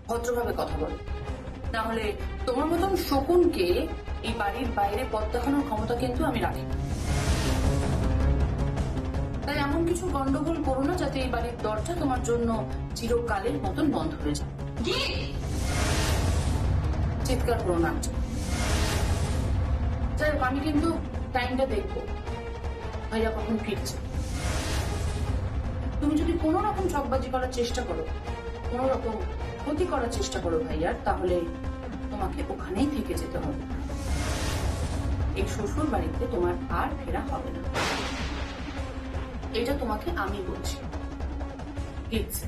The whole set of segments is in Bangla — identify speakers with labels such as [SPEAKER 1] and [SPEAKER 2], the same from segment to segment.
[SPEAKER 1] ভদ্রভাবে কথা বলো, না হলে তোমার মতন শকুনকে এই বাড়ির বাইরে পথ দেখানোর ক্ষমতা কিন্তু আমি রাখি না। তাই এমন কিছু গন্ডগোল করো না যাতে এই বাড়ির দরজা তোমার জন্য চিরকালের মতন বন্ধ হয়ে যায়। চিৎকার করো না। যাই হোক, আমি কিন্তু টাইমটা দেখবো ভাইয়া কখন ফিরছে। তুমি যদি কোনো রকম ঠকবাজি করার চেষ্টা করো, কোনো রকম ক্ষতি করার চেষ্টা করো ভাইয়ার, তাহলে তোমাকে ওখানেই থেকে যেতে হবে। এই শ্বশুর বাড়িতে তোমার আর ফেরা হবে না, এটা তোমাকে আমি বলছি। কিডসে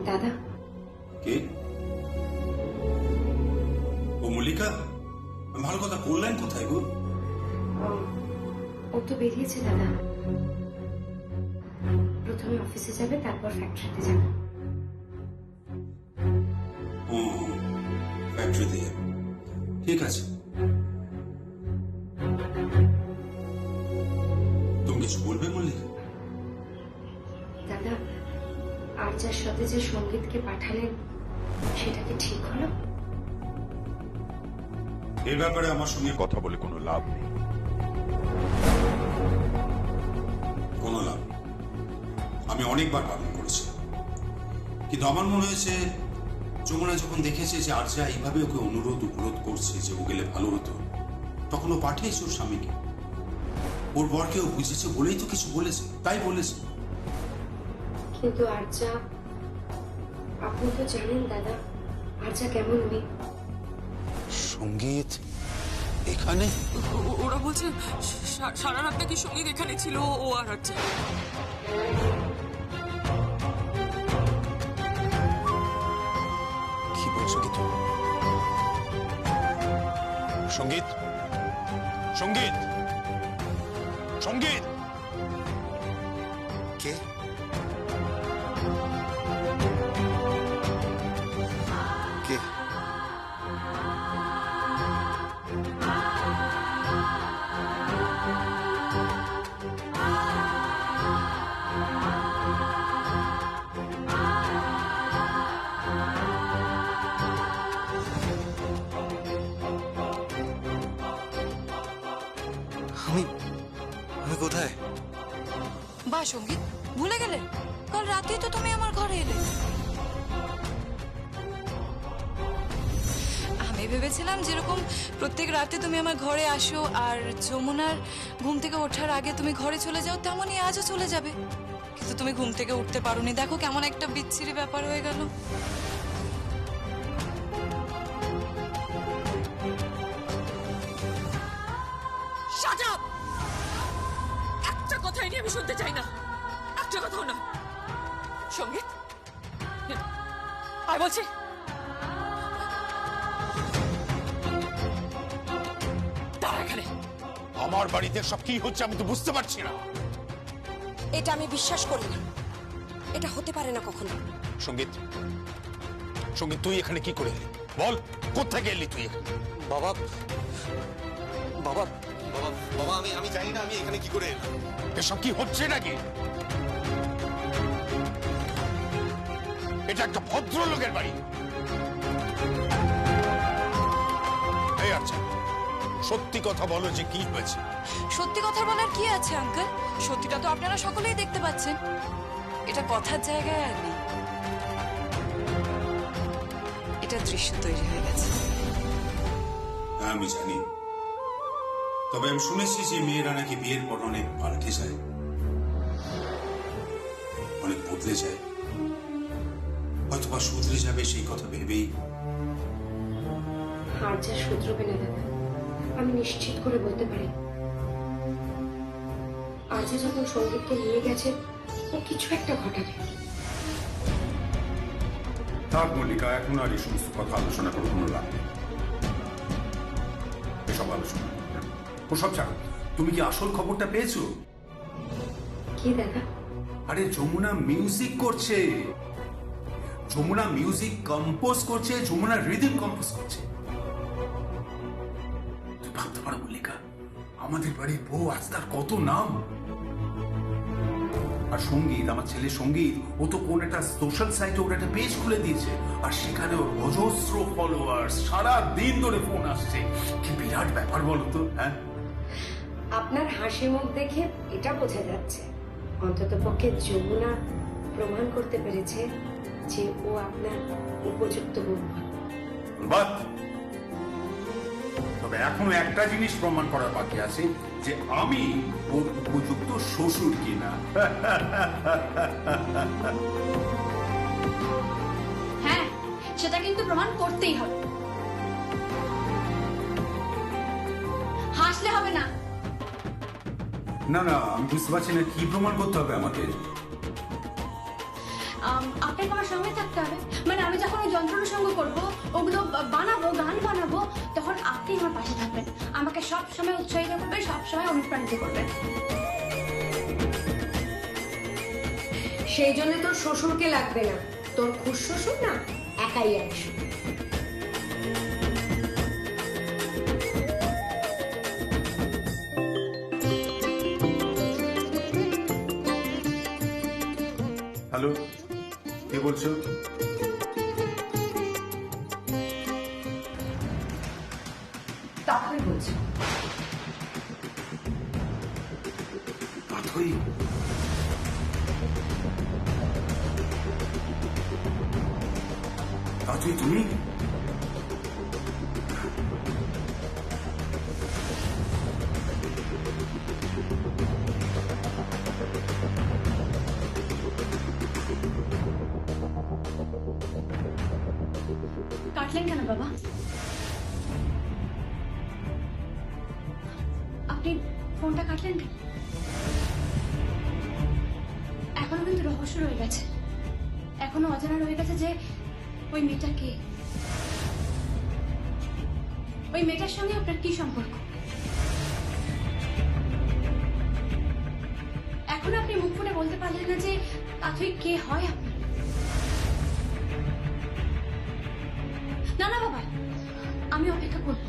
[SPEAKER 2] দাদা,
[SPEAKER 3] কে? ও মল্লিকা, ভালো কথা করলেন কোথায় গো?
[SPEAKER 2] ও তো বেরিয়েছে দাদা। প্রথমে অফিসে যাবে, তারপর ফ্যাক্টরিতে যাবে।
[SPEAKER 3] ও ফ্যাক্টরিতে যাবে, ঠিক আছে। তুমি কিছু বলবে মল্লিকা?
[SPEAKER 2] দাদা, আর যার সাথে যে সঙ্গীতকে পাঠালেন সেটা কি ঠিক হলো?
[SPEAKER 3] এর ব্যাপারে আমার সঙ্গে কথা বলে কোনো লাভ নেই। কোনো লাভ নেই। আমি অনেকবার বারণ করেছি, কিন্তু আমার মনে হয়েছে যমুনা যখন দেখেছে যে আর্যা এইভাবে ওকে অনুরোধ উপরোধ করছে যে ও গেলে ভালো হতো, তখন ও পাঠিয়েছে ওর স্বামীকে। ওর বরকেও বুঝেছে বলেই তো কিছু বলেছে, তাই বলেছে।
[SPEAKER 2] কিন্তু আর্যা, আপনি তো জানেন দাদা আর্যা কেমন মেয়ে।
[SPEAKER 4] সঙ্গীত এখানে?
[SPEAKER 5] ওরা বলছে সারা রাত নাকি সঙ্গীত এখানে ছিল, ও আর হচ্ছে।
[SPEAKER 4] কি বলছো কি তুমি? সঙ্গীত, সঙ্গীত, সঙ্গীত! কে? কে? আমি আমি কোথায়?
[SPEAKER 5] বা সঙ্গীত, ভুলে গেলে কাল রাতে তো তুমি আমার ঘরে এলে। আমি ভেবেছিলাম যেরকম প্রত্যেক রাতে তুমি আমার ঘরে আসো আর যমুনার ঘুম থেকে ওঠার আগে তুমি ঘরে চলে যাও, তেমনই আজও চলে যাবে। কিন্তু তুমি ঘুম থেকে উঠতে পারোনি, দেখো কেমন একটা বিচ্ছিরি ব্যাপার হয়ে গেল। Shut up! একটা কথাই নিয়ে আমি শুনতে চাই না, একটা কথাও না। সঙ্গীত, আয় বলছি। দাঁড়া এখানে।
[SPEAKER 4] আমার বাড়িতে সব কি হচ্ছে আমি তো বুঝতে পারছি না।
[SPEAKER 6] এটা আমি বিশ্বাস করি না, এটা হতে পারে না কখনো।
[SPEAKER 4] সঙ্গীত, সঙ্গীত তুই এখানে কি করে এলি? বল, কোত্থেকে এলি তুই এখানে?
[SPEAKER 7] বাবা বাবা বাবা বাবা আমি জানি না আমি এখানে কি করে এলাম।
[SPEAKER 4] এসব কি হচ্ছে নাকি? এটা একটা ভদ্রলোকের বাড়ি। এই আচ্ছা, সত্যি কথা বলো যে কি হয়েছে।
[SPEAKER 5] সত্যি কথা বলার কি আছে আঙ্কেল, সত্যিটা তো আপনারা সকলেই দেখতে পাচ্ছেন। এটা কথার জায়গায় আর নেই, এটা দৃশ্য তৈরি হয়ে গেছে।
[SPEAKER 3] হ্যাঁ আমি জানি, তবে আমি শুনেছি যে মেয়েরা নাকি বিয়ের পর অনেক পাল্টে যায়, অনেক বদলে যায়, হয়তোবা শুধরে যাবে সেই কথা ভেবেই।
[SPEAKER 2] আর্যা শুধরবে না দাদা, আমি নিশ্চিত করে বলতে পারি। আর্যা যখন সঙ্গীতকে নিয়ে গেছে, ও কিছু একটা ঘটাবে।
[SPEAKER 8] থাক মল্লিকা, এখন আর এই সমস্ত কথা আলোচনা করে কোনো লাভ নেই। এসব আলোচনা ওসব ছাড়ো, তুমি কি আসল খবরটা পেয়েছো?
[SPEAKER 2] কি দাদা?
[SPEAKER 8] আরে যমুনা মিউজিক করছে, যমুনা মিউজিক কম্পোজ করছে, যমুনা রিদম কম্পোজ করছে। পারো মল্লিকা? আমাদের বাড়ির বউ, আজ তার কত নাম। আর সঙ্গীত, আমার ছেলে সঙ্গীত, ও তো কোন একটা সোশ্যাল সাইটে ওর একটা পেজ খুলে দিয়েছে, আর সেখানে ওর অজস্র ফলোয়ার্স, সারা দিন ধরে ফোন আসছে। কি বিরাট ব্যাপার বলো তো। হ্যাঁ,
[SPEAKER 2] আপনার হাসি মুখ দেখে এটা বোঝা যাচ্ছে অন্ততপক্ষে যমুনা প্রমাণ করতে পেরেছে যে ও আপনার উপযুক্ত বন্ধু।
[SPEAKER 8] বাট তবে এখনো একটা জিনিস প্রমাণ করা বাকি আছে, যে আমি ওর উপযুক্ত শ্বশুর কিনা।
[SPEAKER 9] হ্যাঁ, সেটা কিন্তু প্রমাণ করতেই হবে। হাসলে হবে না।
[SPEAKER 8] না না, আমি বুঝতে পারছি না কি প্রমাণ করতে হবে আমাদের।
[SPEAKER 9] আপনাকে আমার সঙ্গে থাকতে হবে। মানে আমি যখন ওই যন্ত্রণা সঙ্গ করবো, ওগুলো বানাবো, গান বানাবো, তখন আপনি আমার পাশে থাকবেন, আমাকে সব সময় উৎসাহিত করবেন, সব সময় অনুপ্রাণিত করবেন।
[SPEAKER 2] সেই জন্য তোর শ্বশুরকে লাগবে না, তোর খুশ শ্বশুর না একাই আসবে।
[SPEAKER 8] হ্যালো, কে বলছো?
[SPEAKER 2] তাহলে বলছি
[SPEAKER 8] পাথই, পাথই তুমি?
[SPEAKER 9] কাটলেন কেন বাবা? আপনি ফোনটা কাটলেন কেন? এখনো কিন্তু রহস্য রয়ে গেছে, এখনো অজানা রয়ে গেছে যে ওই মেয়েটা কে, ওই মেয়েটার সঙ্গে আপনার কি সম্পর্ক। এখনো আপনি মুখ ফুটে বলতে পারলেন না যে পাথই কে হয় আপনার। না না বাবা, আমি অপেক্ষা করব,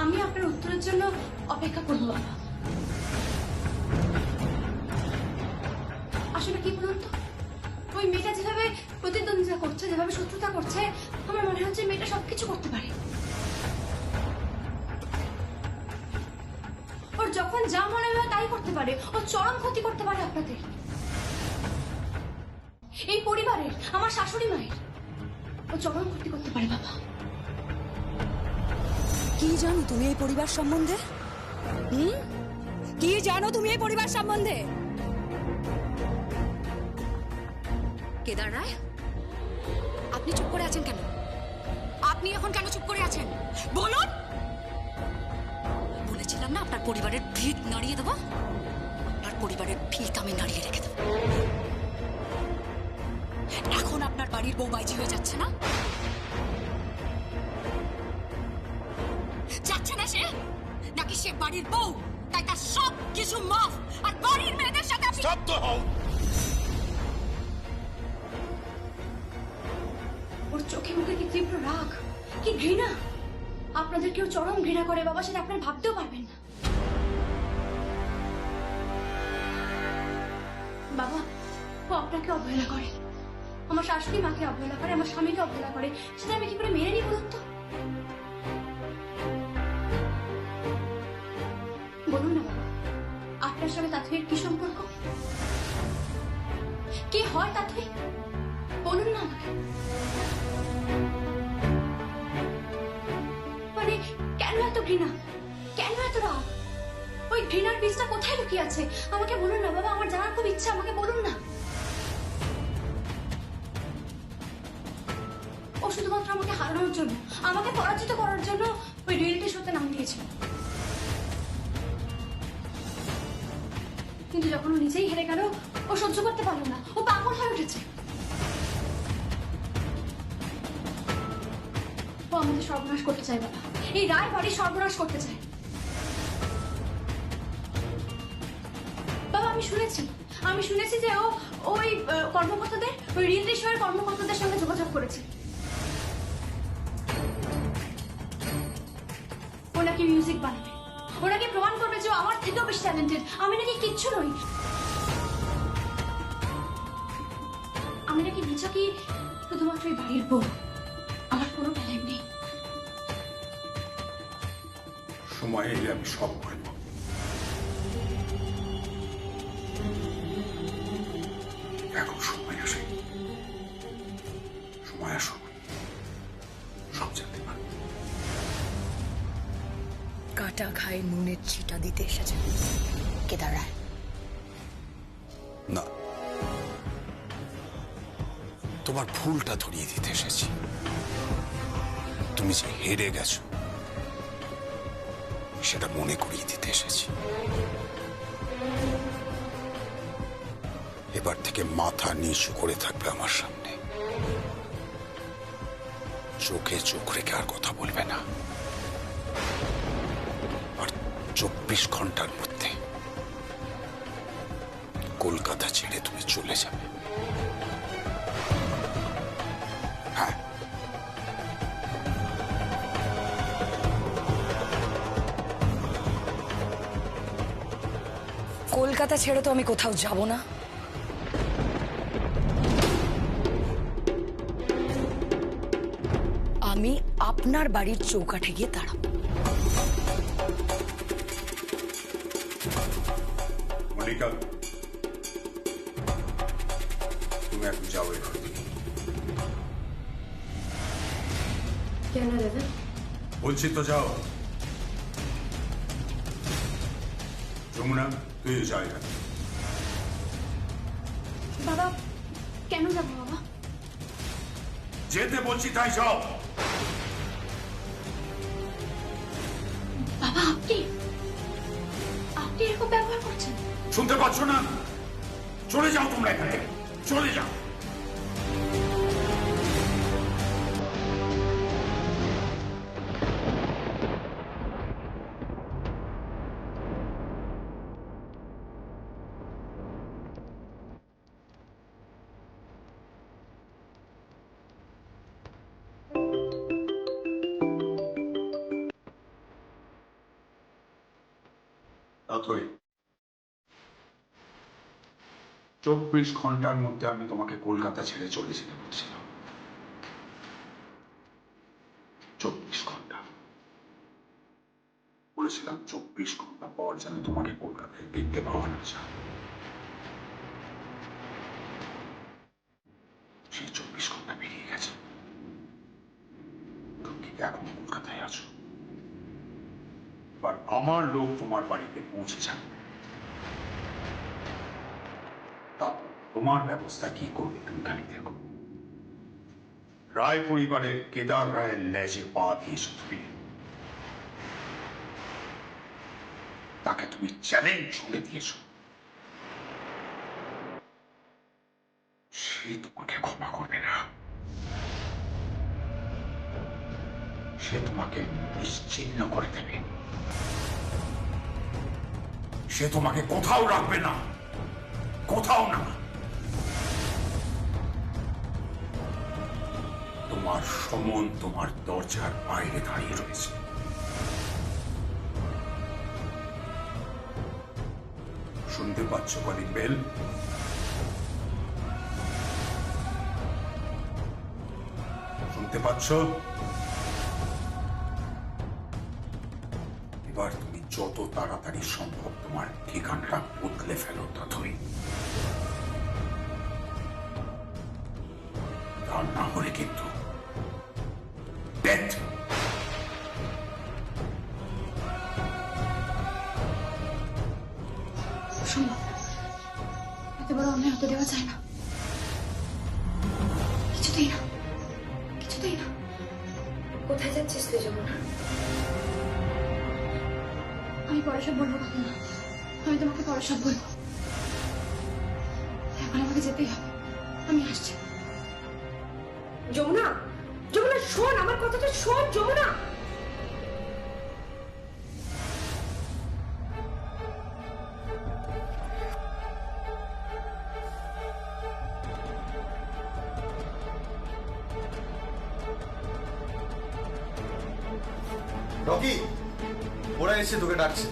[SPEAKER 9] আমি আপনার উত্তরের জন্য অপেক্ষা করবো বাবা। আসলে কি বলুন তো, ওই মেয়েটা যেভাবে প্রতিদ্বন্দ্বিতা করছে, যেভাবে শত্রুতা করছে, আমার মনে হচ্ছে মেয়েটা সবকিছু করতে পারে। ওর যখন যা মনে হয় তাই করতে পারে, ও চরম ক্ষতি করতে পারে আপনাদের, এই পরিবারের, আমার শাশুড়ি মায়ের। ও চরম ক্ষতি করতে পারে বাবা।
[SPEAKER 6] কি জানো তুমি এই পরিবার সম্বন্ধে? কি জানো তুমি এই পরিবার সম্বন্ধে? কেদার রায়, আপনি চুপ করে আছেন কেন? আপনি এখন কেন চুপ করে আছেন বলুন? বলেছিলাম না আপনার পরিবারের ভিত নাড়িয়ে দেবো, আপনার পরিবারের ভিত আমি নাড়িয়ে রেখে দেবো। এখন আপনার বাড়ির বউ বাইজি হয়ে যাচ্ছে না? যাচ্ছে না সে? নাকি সে বাড়ির বউ, তাই তার সব কিছু মাফ, আর বাড়ির মেয়েদের সাথে আপনি
[SPEAKER 4] স্তব্ধ হও।
[SPEAKER 9] ওর চোখে মুখে কি তীব্র রাগ, কি ঘৃণা। আপনাদের কেউ চরম ঘৃণা করে বাবা, সেটা আপনারা ভাবতেও পারবেন না। বাবা, ও আপনাকে অবহেলা করে, আমার শাশুড়ি মাকে অবহেলা করে, আমার স্বামীকে অবহেলা করে, সেটা আমি কি করে মেনে নিই বলুন তো? বলুন না বাবা, আপনার সঙ্গে তাথুইয়ের কি সম্পর্ক? কে হয় তাথুই? বলুন না আমাকে। মানে কেন এত ঘৃণা, কেন এত রাগ? ওই ঘৃণার বীজটা কোথায় লুকিয়ে আছে আমাকে বলুন না বাবা, আমার জানার খুব ইচ্ছা, আমাকে বলুন না। ও শুধুমাত্র আমাকে হারানোর জন্য, আমাকে পরাজিত করার জন্য ওই রিয়েলিটি শোতে নাম দিয়েছিল। কিন্তু যখন ও নিজেই হেরে গেল, ও সহ্য করতে পারলো না, ও পাগল হয়ে উঠেছে। ও আমাদের সর্বনাশ করতে চায় বাবা, এই রায় বাড়ি সর্বনাশ করতে চায়। বাবা আমি শুনেছি যে ও ওই কর্মকর্তাদের, ওই রিয়েলিটি শোয়ের কর্মকর্তাদের সঙ্গে যোগাযোগ করেছে। নাকি মিউজিক বানাবে, ও নাকি প্রমাণ করবে যে ও আমার থেকেও বেশি ট্যালেন্টেড, আমি নাকি কিচ্ছু নই। আমি নাকি নিছকই শুধুমাত্র এই বাড়ির বউ, আমার কোনো ট্যালেন্ট নেই।
[SPEAKER 8] সময় এলে আমি সব করে দেব। এখন সময় আসে, সময় আসুক, সব জানতে পারবো।
[SPEAKER 6] কাটা খায় নুনের ছিটা দিতে এসেছে কেদার রায়।
[SPEAKER 4] না, তোমার ভুলটা ধরিয়ে দিতে এসেছি। তুমি যে হেরে গেছো সেটা মনে করিয়ে দিতে এসেছি। এবার থেকে মাথা নিচু করে থাকবে আমার সামনে, চোখে চোখ রেখে আর কথা বলবে না। আর 24 ঘন্টার মধ্যে কলকাতা ছেড়ে তুমি চলে যাবে। হ্যাঁ,
[SPEAKER 6] কলকাতা ছেড়ে তো আমি কোথাও যাব না। আমি আপনার বাড়ির চৌকাঠে গিয়ে দাঁড়াবো।
[SPEAKER 8] মল্লিকা, তুমি এখন যাও এখান থেকে।
[SPEAKER 2] কেন দাদা?
[SPEAKER 8] বলছি তো যাও। যমুনা, তুই যাও এখান থেকে।
[SPEAKER 9] বাবা, কেন যাবো বাবা?
[SPEAKER 8] যেতে বলছি তাই যাও।
[SPEAKER 9] বাবা, আপনি আপনি এরকম ব্যবহার করছেন?
[SPEAKER 8] শুনতে পাচ্ছ না? চলে যাও তোমরা এখান থেকে, চলে যাও। অথই, 24 ঘন্টার মধ্যে আমি তোমাকে কলকাতা ছেড়ে চলে যেতে বলছিলাম। 24 ঘন্টা বলেছিলাম, 24 ঘন্টা পর যেন তোমাকে কলকাতায় ফিরতে পাওয়া না যায়। সেই 24 ঘন্টা পেরিয়ে গেছে, তুমি এখন কলকাতায় আছো। এবার আমার লোক তোমার বাড়িতে পৌঁছে যাবে, তোমার ব্যবস্থা কি করবে তুমি খালি দেখো। রায় পরিবারের কেদার রায়ের লেজে পা দিয়েছো তুমি, তাকে তুমি চ্যালেঞ্জ ছুড়ে দিয়েছো। সে তোমাকে ক্ষমা করবে না, সে তোমাকে নিশ্চিহ্ন করে দেবে, সে তোমাকে কোথাও রাখবে না, কোথাও না। তোমার সমন তোমার দরজার বাইরে দাঁড়িয়ে রয়েছে। শুনতে পাচ্ছ কলিং বেল? শুনতে পাচ্ছ? এবার তুমি যত তাড়াতাড়ি সম্ভব তোমার ঠিকানাটা বদলে ফেলো ততই। তা না হলে কিন্তু ডেথ।
[SPEAKER 9] শোনো, এত বড় অন্যায় হতে দেওয়া যায় না, কিছুতেই না, কিছুতেই না।
[SPEAKER 2] কোথায় যাচ্ছিস তুই যমুনা?
[SPEAKER 9] আমি পরে সব বলবো কথা না, আমি তোমাকে পরে সব বলবো। এখন আমাকে যেতেই হবে, আমি আসছি।
[SPEAKER 2] যমুনা, যমুনা শোন আমার কথাটা, শোন যমুনা।
[SPEAKER 7] রকি, ওরা এসে তোকে ডাকছে।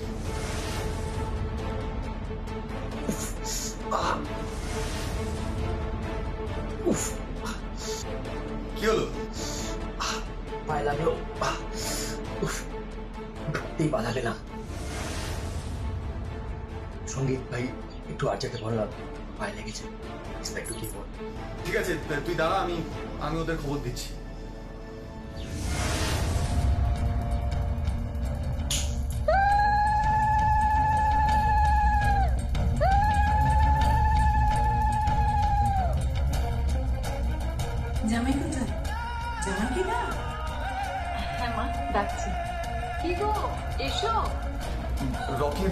[SPEAKER 7] কি হলো?
[SPEAKER 10] পায়ে লাগলো। ঢুকতেই বাঁধালে না। সঙ্গীত ভাই একটু আর যেতে বললাম, পায়ে লেগেছে। একটু কি বল।
[SPEAKER 7] ঠিক আছে তুই দাঁড়া, আমি ওদের খবর দিচ্ছি।
[SPEAKER 1] জামাই কোথায়? জামাই কি না?
[SPEAKER 5] হ্যাঁ মা, ডাকছি। কি গো, এসো।
[SPEAKER 7] রকি